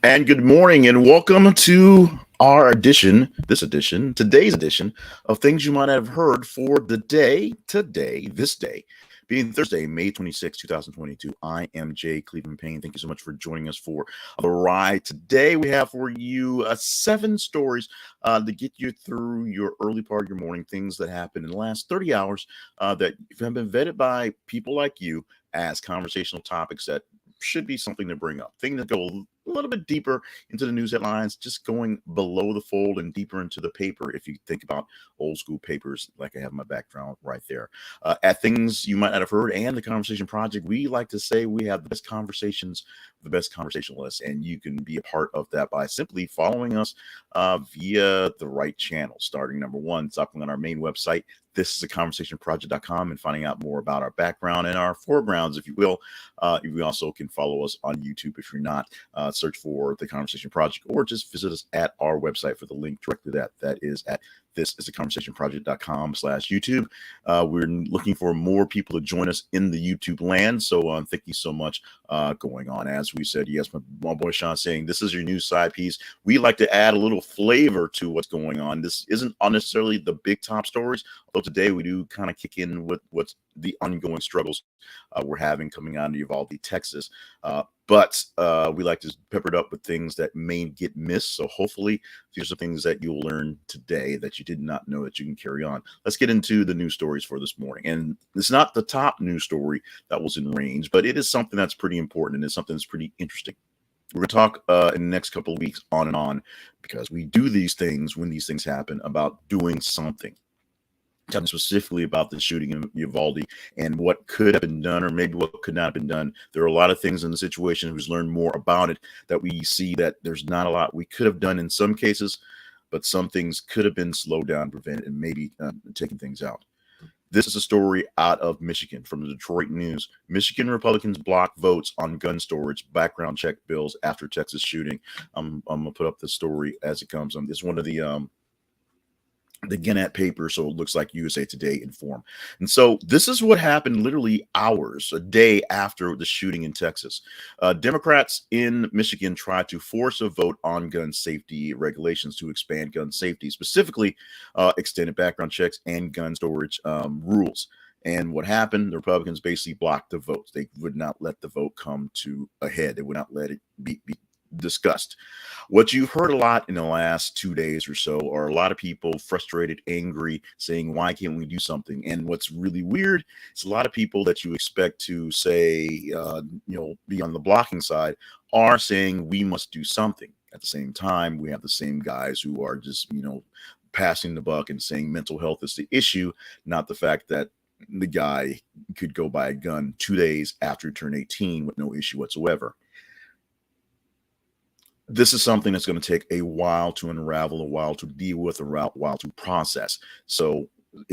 And good morning, and welcome to our today's edition of Things You Might Have Heard for the day, this day, being Thursday, May 26, 2022. I am Jay Cleveland Payne. Thank you so much for joining us for the ride. Today, we have for you seven stories to get you through your early part of your morning, things that happened in the last 30 hours that have been vetted by people like you as conversational topics that should be something to bring up. Things that go a little bit deeper into the news headlines, just going below the fold and deeper into the paper. If you think about old school papers, like I have my background right there, at Things You Might Not Have Heard and the Conversation Project, we like to say we have the best conversations, the best conversationalists, and you can be a part of that by simply following us via the right channel. Starting number one, stopping on our main website. This is a conversationproject.com and finding out more about our background and our foregrounds, if you will. You also can follow us on YouTube if you're not. Search for The Conversation Project or just visit us at our website for the link directly to that. That is at thisisaconversationproject.com/YouTube. We're looking for more people to join us in the YouTube land. So thank you so much going on. As we said, yes, my boy Sean saying this is your new side piece. We like to add a little flavor to what's going on. This isn't necessarily the big top stories, although today we do kind of kick in with what's the ongoing struggles we're having coming out of Uvalde, Texas. But we like to pepper it up with things that may get missed. So hopefully these are things that you'll learn today that you did not know that you can carry on. Let's get into the news stories for this morning. And it's not the top news story that was in range, but it is something that's pretty important and it's something that's pretty interesting. We're going to talk in the next couple of weeks on and on because we do these things when these things happen about doing something. Talking specifically about the shooting in Uvalde and what could have been done or maybe what could not have been done. There are a lot of things in the situation. Who's learned more about it that we see that there's not a lot we could have done in some cases, but some things could have been slowed down, prevented, and maybe taken things out. This is a story out of Michigan from the Detroit News. Michigan Republicans block votes on gun storage background check bills after Texas shooting. I'm gonna put up the story as it comes. It's one of the Gannett paper, so it looks like USA Today Inform. And so this is what happened literally hours, a day after the shooting in Texas. Democrats in Michigan tried to force a vote on gun safety regulations to expand gun safety, specifically extended background checks and gun storage rules. And what happened, the Republicans basically blocked the votes. They would not let the vote come to a head. They would not let it be discussed. What you've heard a lot in the last 2 days or so are a lot of people frustrated, angry, saying, why can't we do something? And what's really weird is a lot of people that you expect to say, be on the blocking side are saying we must do something. At the same time, we have the same guys who are just, passing the buck and saying mental health is the issue, not the fact that the guy could go buy a gun 2 days after he turned 18 with no issue whatsoever. This is something that's going to take a while to unravel, a while to deal with, a while to process. So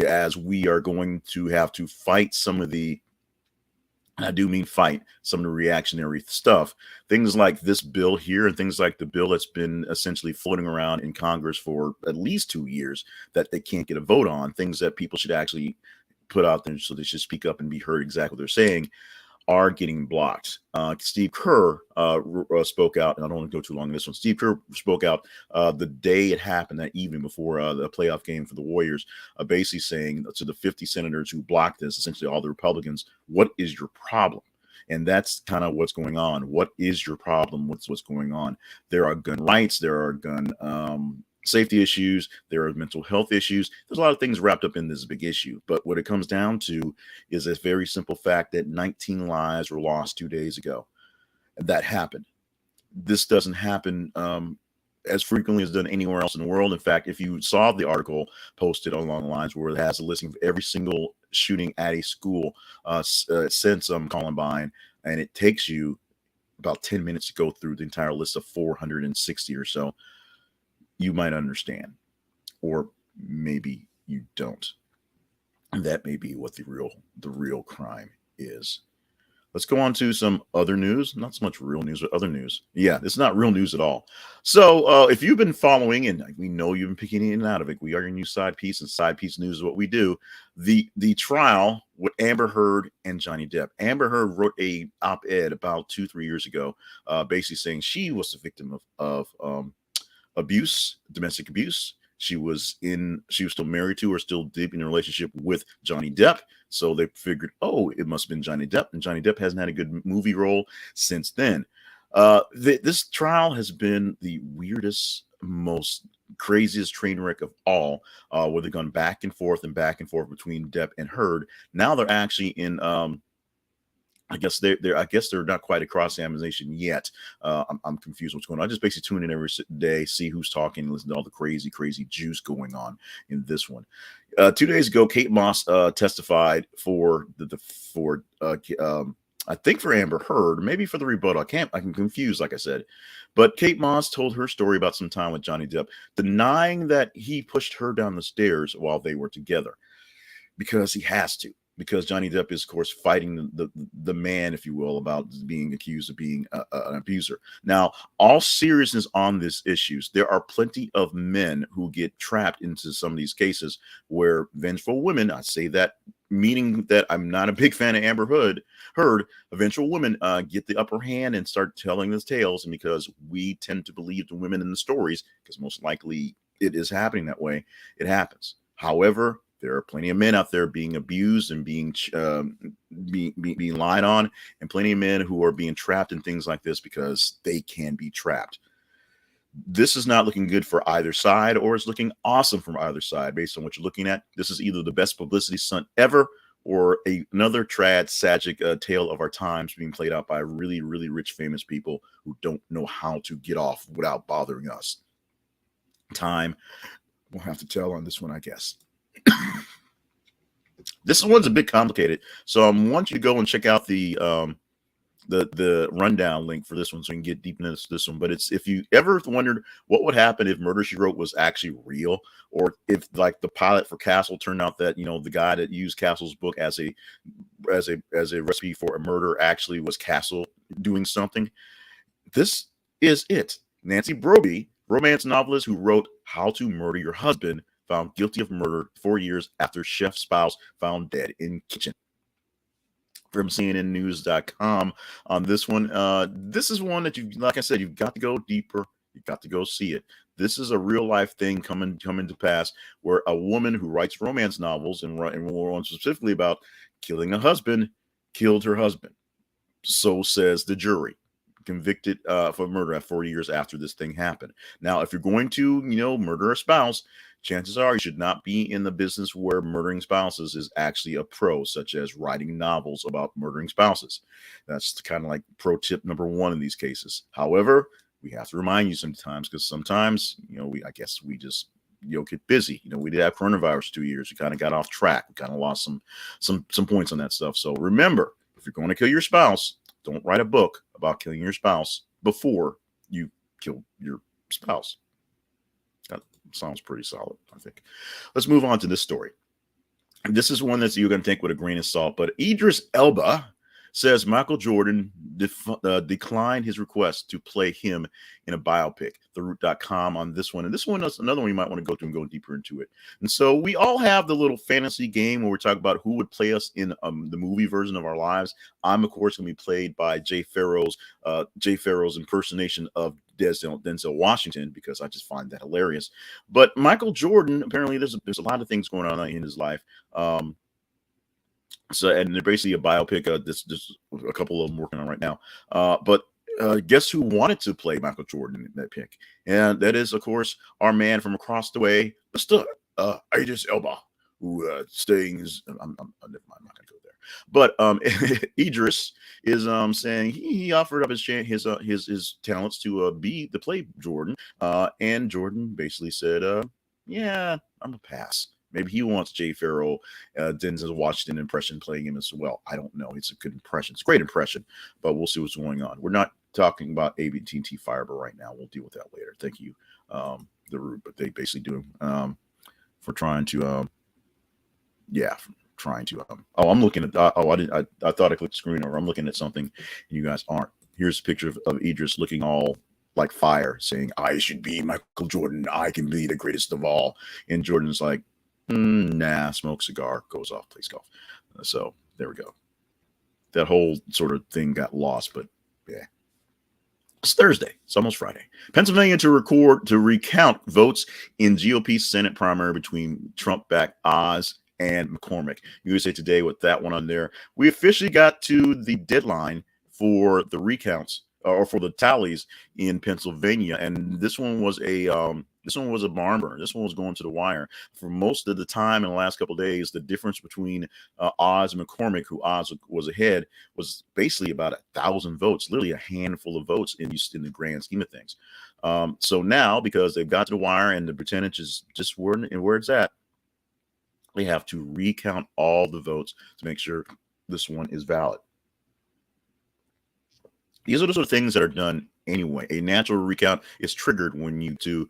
as we are going to have to fight some of the, and I do mean fight, some of the reactionary stuff, things like this bill here and things like the bill that's been essentially floating around in Congress for at least 2 years that they can't get a vote on, things that people should actually put out there so they should speak up and be heard exactly what they're saying, are getting blocked. Steve Kerr spoke out, and I don't want to go too long on this one. Steve Kerr spoke out the day it happened, that evening before the playoff game for the Warriors, basically saying to the 50 senators who blocked this, essentially all the Republicans, what is your problem? And that's kind of what's going on. What is your problem? What's going on? There are gun rights. There are gun safety issues. There are mental health issues. There's a lot of things wrapped up in this big issue. But what it comes down to is a very simple fact that 19 lives were lost 2 days ago. That happened. This doesn't happen as frequently as done anywhere else in the world. In fact, if you saw the article posted along the lines where it has a listing of every single shooting at a school since Columbine, and it takes you about 10 minutes to go through the entire list of 460 or so, you might understand, or maybe you don't. And that may be what the real crime is. Let's go on to some other news. Not so much real news, but other news. Yeah, it's not real news at all. So, if you've been following, and we know you've been picking in and out of it, we are your new side piece, and side piece news is what we do. The trial with Amber Heard and Johnny Depp. Amber Heard wrote a op-ed about 2-3 years ago, basically saying she was the victim of abuse, domestic abuse. She was still married to or still deep in a relationship with Johnny Depp. So they figured, oh, it must have been Johnny Depp. And Johnny Depp hasn't had a good movie role since then. This trial has been the weirdest, most craziest train wreck of all, where they've gone back and forth between Depp and Heard. Now they're actually in I guess they're not quite across examination yet. I'm confused what's going on. I just basically tune in every day, see who's talking, listen to all the crazy juice going on in this one. 2 days ago, Kate Moss testified for I think for Amber Heard, maybe for the rebuttal. I'm confused, like I said. But Kate Moss told her story about some time with Johnny Depp, denying that he pushed her down the stairs while they were together, because he has to. Because Johnny Depp is, of course, fighting the man, if you will, about being accused of being an abuser. Now, all seriousness on this issues, there are plenty of men who get trapped into some of these cases where vengeful women, I say that meaning that I'm not a big fan of Amber Heard, eventual women get the upper hand and start telling these tales. And because we tend to believe the women in the stories, because most likely it is happening that way, it happens. However, there are plenty of men out there being abused and being lied on, and plenty of men who are being trapped in things like this because they can be trapped. This is not looking good for either side, or it's looking awesome from either side based on what you're looking at. This is either the best publicity stunt ever, or another tragic tale of our times being played out by really, really rich, famous people who don't know how to get off without bothering us. Time will have to tell on this one, I guess. This one's a bit complicated, so I want you to go and check out the rundown link for this one, so you can get deep into this one. But it's, if you ever wondered what would happen if Murder, She Wrote was actually real, or if, like, the pilot for Castle turned out that, you know, the guy that used Castle's book as a recipe for a murder actually was Castle doing something. This is it. Nancy Brophy, romance novelist who wrote How to Murder Your Husband, found guilty of murder 4 years after chef spouse found dead in kitchen. From CNNnews.com on this one. This is one that, you, like I said, you've got to go deeper. You've got to go see it. This is a real life thing coming to pass, where a woman who writes romance novels and one specifically about killing a husband killed her husband. So says the jury. Convicted for murder 4 years after this thing happened. Now, if you're going to, murder a spouse, chances are you should not be in the business where murdering spouses is actually a pro, such as writing novels about murdering spouses. That's kind of like pro tip number one in these cases. However, we have to remind you sometimes, because sometimes, I guess we just, get busy. We did have coronavirus 2 years. We kind of got off track. We kind of lost some points on that stuff. So remember, if you're going to kill your spouse, don't write a book about killing your spouse before you kill your spouse. That sounds pretty solid, I think. Let's move on to this story. This is one that you're going to take with a grain of salt, but Idris Elba says Michael Jordan declined his request to play him in a biopic. TheRoot.com on this one. And this one is another one you might want to go to and go deeper into it. And so we all have the little fantasy game where we talk about who would play us in the movie version of our lives. I'm, of course, going to be played by Jay Farrow's impersonation of Denzel Washington, because I just find that hilarious. But Michael Jordan, apparently there's a lot of things going on in his life. So, and they're basically a biopic. There's a couple of them working on right now. But guess who wanted to play Michael Jordan in that pick? And that is, of course, our man from across the way, Mr. Idris Elba, who staying his. Never mind, I'm not gonna go there. But Idris is saying he offered up his talents to play Jordan. And Jordan basically said, yeah, I'm a pass. Maybe he wants Jay Farrow, Denzel Washington impression playing him as well. I don't know. It's a good impression. It's a great impression, but we'll see what's going on. We're not talking about AT&T Fiber right now. We'll deal with that later. Thank you, The Root. But they basically do for trying to, trying to. Oh, I'm looking at. I thought I clicked the screen over. I'm looking at something, and you guys aren't. Here's a picture of Idris looking all like fire, saying, "I should be Michael Jordan. I can be the greatest of all." And Jordan's like, "Nah, smoke cigar, goes off, plays golf." So there we go. That whole sort of thing got lost, but yeah. It's Thursday. It's almost Friday. Pennsylvania to recount votes in GOP Senate primary between Trump-backed Oz and McCormick. USA Today with that one on there. We officially got to the deadline for the recounts or for the tallies in Pennsylvania, and this one was a barn burner. This one was going to the wire for most of the time in the last couple of days. The difference between Oz and McCormick, who Oz was ahead, was basically about 1,000 votes, literally a handful of votes in the grand scheme of things. So now, because they've got to the wire and the percentage is just where it's at, they have to recount all the votes to make sure this one is valid. These are the sort of things that are done anyway. A natural recount is triggered when you do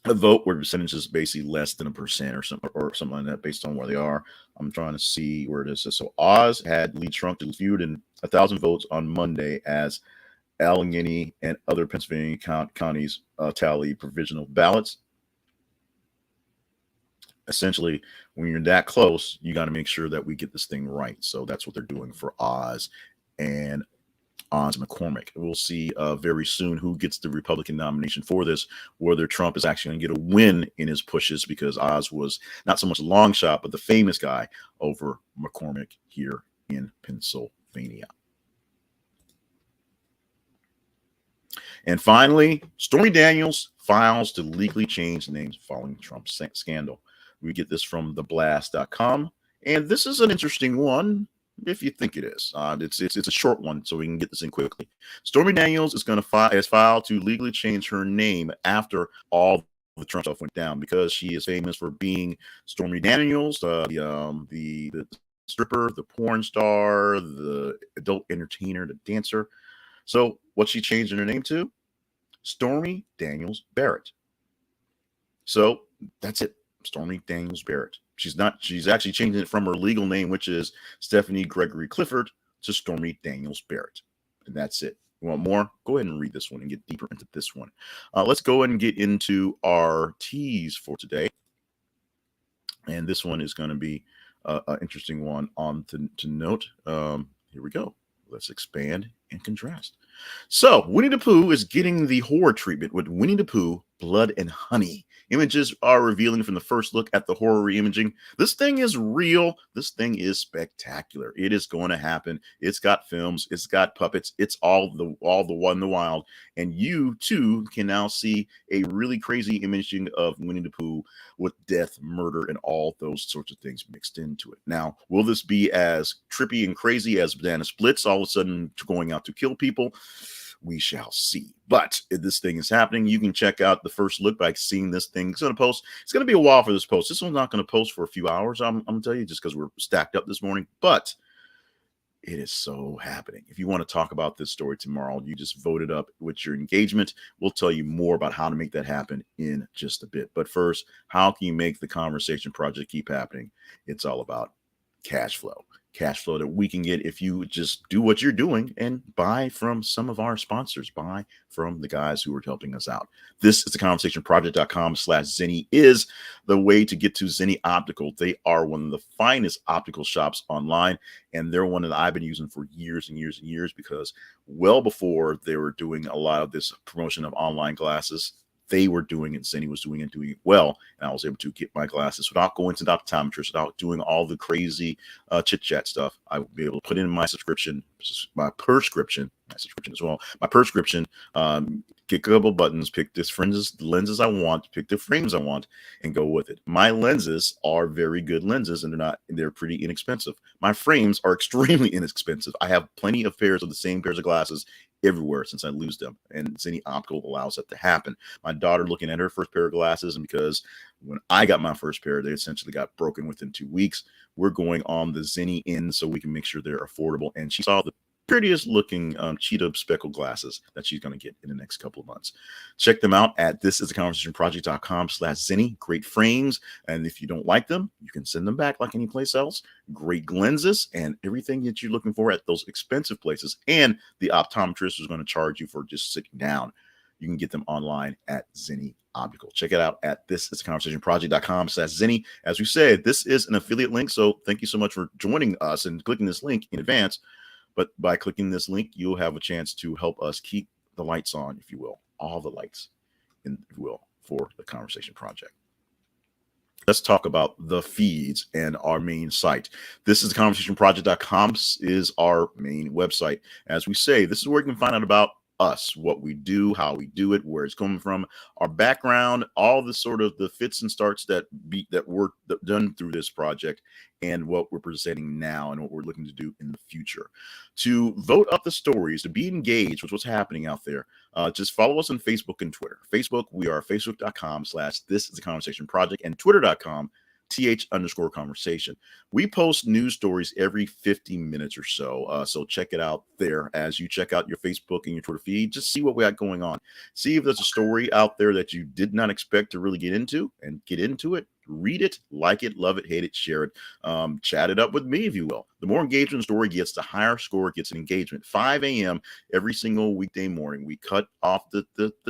a vote where the percentage is basically less than 1% or something like that, based on where they are. I'm trying to see where it is. So Oz had lead shrunk to fewer than 1,000 votes on Monday as Allegheny and other Pennsylvania counties tally provisional ballots. Essentially, when you're that close, you got to make sure that we get this thing right. So that's what they're doing for Oz and McCormick. We'll see very soon who gets the Republican nomination for this, whether Trump is actually going to get a win in his pushes, because Oz was not so much a long shot, but the famous guy over McCormick here in Pennsylvania. And finally, Stormy Daniels files to legally change names following Trump's scandal. We get this from theblast.com, and this is an interesting one. If you think it is, it's a short one, so we can get this in quickly. Stormy Daniels is going to has filed to legally change her name after all the Trump stuff went down, because she is famous for being Stormy Daniels, the stripper, the porn star, the adult entertainer, the dancer. So what she changed her name to? Stormy Daniels Barrett. So that's it, Stormy Daniels Barrett. She's actually changing it from her legal name, which is Stephanie Gregory Clifford, to Stormy Daniels Barrett. And that's it. You want more? Go ahead and read this one and get deeper into this one. Let's go ahead and get into our tease for today. And this one is going to be an interesting one to note. Here we go. Let's expand and contrast. So Winnie the Pooh is getting the horror treatment with Winnie the Pooh, Blood and Honey. Images are revealing from the first look at the horror reimaging. This thing is real. This thing is spectacular. It is going to happen. It's got films. It's got puppets. It's all the one in the wild. And you too can now see a really crazy imaging of Winnie the Pooh with death, murder, and all those sorts of things mixed into it. Now, will this be as trippy and crazy as Banana Splits all of a sudden going out to kill people? We shall see. But if this thing is happening, you can check out the first look by seeing this thing. It's going to post. It's going to be a while for this post. This one's not going to post for a few hours, I'm going to tell you, just because we're stacked up this morning. But it is so happening. If you want to talk about this story tomorrow, you just vote it up with your engagement. We'll tell you more about how to make that happen in just a bit. But first, how can you make the conversation project keep happening? It's all about cash flow that we can get if you just do what you're doing and buy from some of our sponsors, buy from the guys who are helping us out. This is the conversationproject.com/Zenny is the way to get to Zenny Optical. They are one of the finest optical shops online, and they're one that I've been using for years and years and years, because well before they were doing a lot of this promotion of online glasses, they were doing it. Zenny was doing it well, and I was able to get my glasses without going to the optometrist, without doing all the crazy chit chat stuff. I would be able to put in my prescription as well. My prescription, get a couple buttons, pick the lenses I want, pick the frames I want, and go with it. My lenses are very good lenses, and they're pretty inexpensive. My frames are extremely inexpensive. I have plenty of pairs of the same pairs of glasses everywhere since I lose them, and Zenny Optical allows that to happen. My daughter looking at her first pair of glasses, and because when I got my first pair, they essentially got broken within 2 weeks. We're going on the Zenny in so we can make sure they're affordable, and she saw the prettiest looking cheetah speckled glasses that she's going to get in the next couple of months. Check them out at thisistheconversationproject.com/Zinni. Great frames. And if you don't like them, you can send them back like any place else. Great lenses and everything that you're looking for at those expensive places. And the optometrist is going to charge you for just sitting down. You can get them online at Zinni Optical. Check it out at thisistheconversationproject.com/Zinni. As we said, this is an affiliate link. So thank you so much for joining us and clicking this link in advance. But by clicking this link, you'll have a chance to help us keep the lights on, if you will, all the lights, if you will, for the Conversation Project. Let's talk about the feeds and our main site. This is theconversationproject.com is our main website. As we say, this is where you can find out about us, what we do, how we do it, where it's coming from, our background, all the sort of the fits and starts that were done through this project, and what we're presenting now and what we're looking to do in the future. To vote up the stories, to be engaged with what's happening out there, just follow us on Facebook and Twitter. Facebook, we are facebook.com/thisistheconversationproject and twitter.com th_conversation. We post news stories every 50 minutes or so. So check it out there. As you check out your Facebook and your Twitter feed, just see what we got going on. See if there's a story out there that you did not expect to really get into, and get into it. Read it, like it, love it, hate it, share it, chat it up with me, if you will. The more engagement the story gets, the higher score it gets in engagement. 5 a.m. every single weekday morning, we cut off the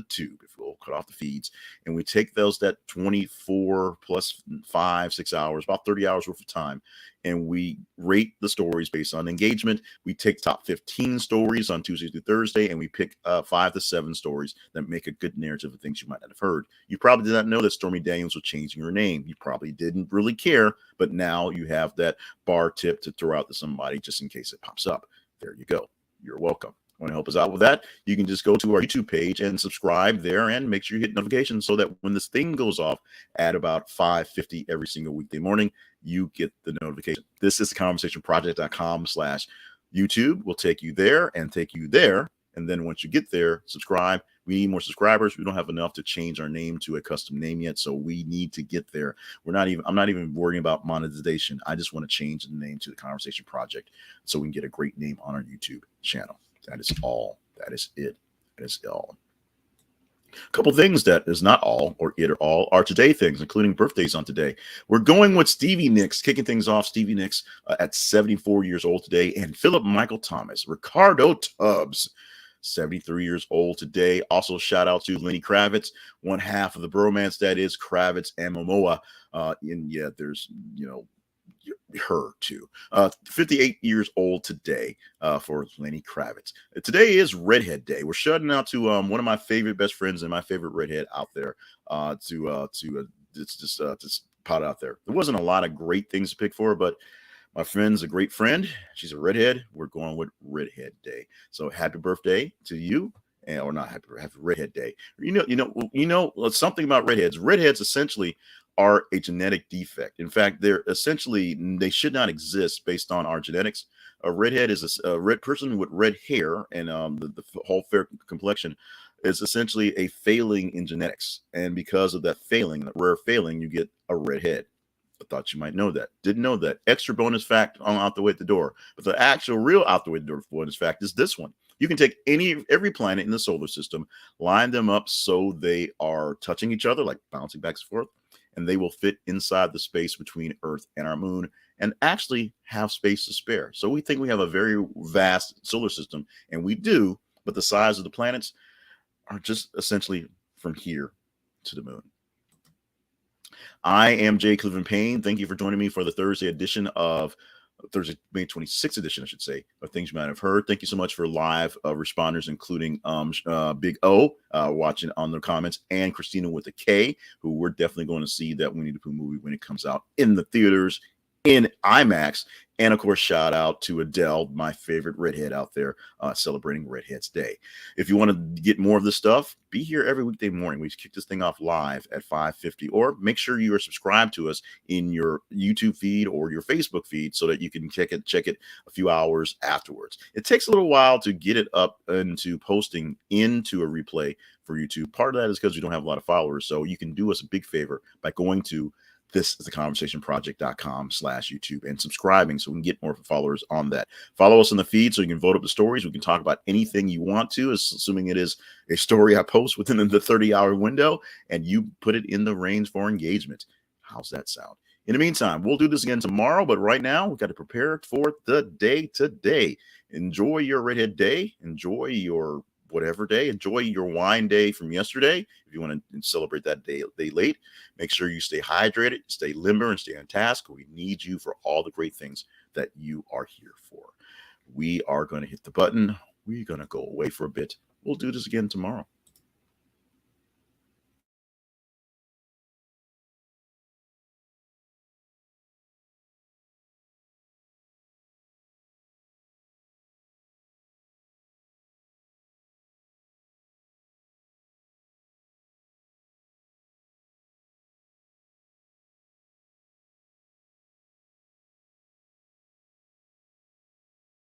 tube, if you will, cut off the feeds, and we take that 24 plus 5-6 hours, about 30 hours worth of time, and we rate the stories based on engagement. We take top 15 stories on Tuesday through Thursday, and we pick 5 to 7 stories that make a good narrative of things you might not have heard. You probably did not know that Stormy Daniels was changing her name. You probably didn't really care, but now you have that bar tip to throw out to somebody just in case it pops up. There you go. You're welcome. Want to help us out with that? You can just go to our YouTube page and subscribe there, and make sure you hit notifications so that when this thing goes off at about 5:50 every single weekday morning, you get the notification. This is theconversationproject.com/YouTube. We'll take you there and take you there. And then once you get there, subscribe. We need more subscribers. We don't have enough to change our name to a custom name yet, so we need to get there. I'm not even worrying about monetization. I just want to change the name to the Conversation Project so we can get a great name on our YouTube channel. That is all. That is it. That is all. A couple things that is not all or it or all are today things, including birthdays on today. We're going with Stevie Nicks, kicking things off. Stevie Nicks at 74 years old today, and Philip Michael Thomas. Ricardo Tubbs, 73 years old today. Also, shout out to Lenny Kravitz, one half of the bromance that is Kravitz and Momoa. And yeah, there's, her too. 58 years old today for Lenny Kravitz. Today is Redhead Day. We're shouting out to one of my favorite best friends and my favorite redhead out there to just pot out there. There wasn't a lot of great things to pick for, but my friend's a great friend. She's a redhead. We're going with Redhead Day. So happy birthday to you. Or not happy Redhead Day. Something about redheads. Redheads essentially are a genetic defect. In fact, they should not exist based on our genetics. A redhead is a red person with red hair, and the whole fair complexion is essentially a failing in genetics. And because of that rare failing, you get a redhead. I thought you might know that. Didn't know that. Extra bonus fact on out the way at the door. But the actual real out the way at the door bonus fact is this one. You can take every planet in the solar system, line them up so they are touching each other, like bouncing back and forth, and they will fit inside the space between Earth and our moon and actually have space to spare. So we think we have a very vast solar system, and we do, but the size of the planets are just essentially from here to the moon. I am Jay Cleveland Payne. Thank you for joining me for the Thursday, May 26th edition, I should say, of Things You Might Have Heard. Thank you so much for live responders, including Big O watching on the comments, and Christina with a K, who we're definitely going to see that Winnie the Pooh movie when it comes out in the theaters in IMAX. And of course, shout out to Adele, my favorite redhead out there, celebrating Redheads Day. If you want to get more of this stuff, be here every weekday morning. We kick this thing off live at 5:50, or make sure you are subscribed to us in your YouTube feed or your Facebook feed so that you can check it a few hours afterwards. It takes a little while to get it up into posting into a replay for YouTube. Part of that is because we don't have a lot of followers. So you can do us a big favor by going to This is the conversationproject.com/YouTube, and subscribing so we can get more followers on that. Follow us on the feed so you can vote up the stories. We can talk about anything you want to, assuming it is a story I post within the 30-hour window, and you put it in the range for engagement. How's that sound? In the meantime, we'll do this again tomorrow, but right now we've got to prepare for the day today. Enjoy your redhead day. Enjoy your whatever day. Enjoy your wine day from yesterday. If you want to celebrate that day late, make sure you stay hydrated, stay limber, and stay on task. We need you for all the great things that you are here for. We are going to hit the button. We're going to go away for a bit. We'll do this again tomorrow.